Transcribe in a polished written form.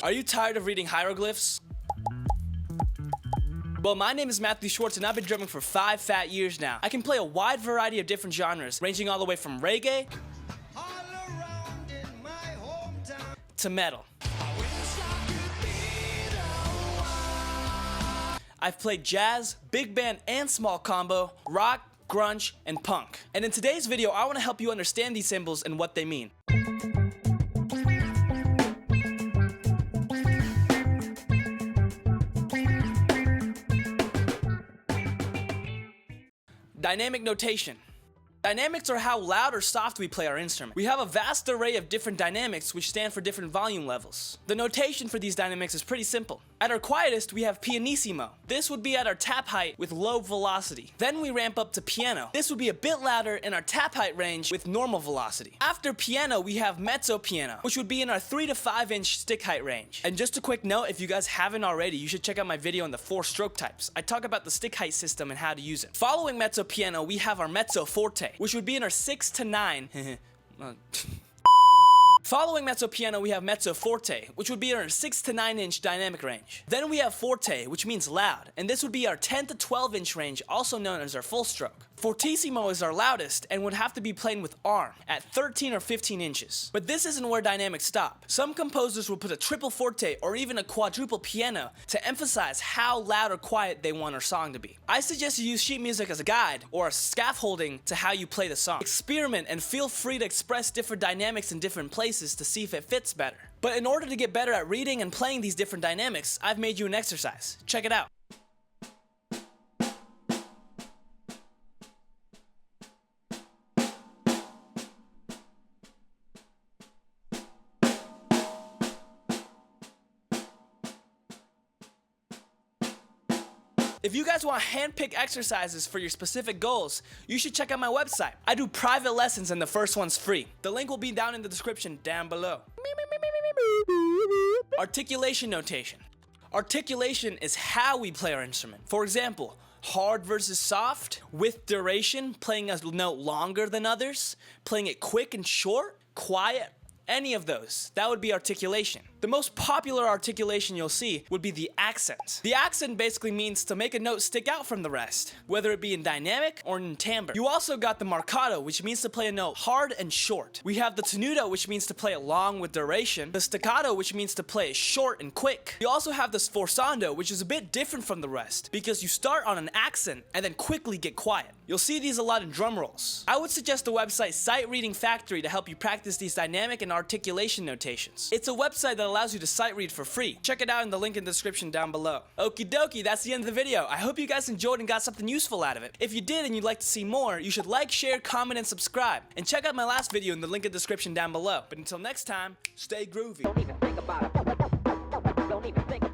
Are you tired of reading hieroglyphs? Well, my name is Matthew Schwartz and I've been drumming for 5 fat years now. I can play a wide variety of different genres, ranging all the way from reggae to metal. I've played jazz, big band and small combo, rock, grunge, and punk. And in today's video, I want to help you understand these symbols and what they mean. Dynamic notation. Dynamics are how loud or soft we play our instrument. We have a vast array of different dynamics which stand for different volume levels. The notation for these dynamics is pretty simple. At our quietest, we have pianissimo. This would be at our tap height with low velocity. Then we ramp up to piano. This would be a bit louder in our tap height range with normal velocity. After piano, we have mezzo piano, which would be in our 3 to 5 inch stick height range. And just a quick note, if you guys haven't already, you should check out my video on the 4 stroke types. I talk about the stick height system and how to use it. Following mezzo piano, we have our mezzo forte, which would be in our 6 to 9. Following mezzo piano, we have mezzo forte, which would be in our 6 to 9 inch dynamic range. Then we have forte, which means loud, and this would be our 10 to 12 inch range, also known as our full stroke. Fortissimo is our loudest and would have to be playing with arm at 13 or 15 inches. But this isn't where dynamics stop. Some composers will put a triple forte or even a quadruple piano to emphasize how loud or quiet they want their song to be. I suggest you use sheet music as a guide or a scaffolding to how you play the song. Experiment and feel free to express different dynamics in different places to see if it fits better. But in order to get better at reading and playing these different dynamics, I've made you an exercise. Check it out. If you guys want hand-picked exercises for your specific goals, you should check out my website. I do private lessons and the first one's free. The link will be down in the description down below. Articulation notation. Articulation is how we play our instrument. For example, hard versus soft, with duration, playing a note longer than others, playing it quick and short, quiet, any of those. That would be articulation. The most popular articulation you'll see would be the accent. The accent basically means to make a note stick out from the rest, whether it be in dynamic or in timbre. You also got the marcato, which means to play a note hard and short. We have the tenuto, which means to play it long with duration. The staccato, which means to play it short and quick. You also have the sforzando, which is a bit different from the rest, because you start on an accent and then quickly get quiet. You'll see these a lot in drum rolls. I would suggest the website Sight Reading Factory to help you practice these dynamic and articulation notations. It's a website that allows you to sight read for free. Check it out in the link in the description down below. Okie dokie, that's the end of the video. I hope you guys enjoyed and got something useful out of it. If you did and you'd like to see more, you should like, share, comment, and subscribe. And check out my last video in the link in the description down below. But until next time, stay groovy. Don't even think about it. Don't even think about it.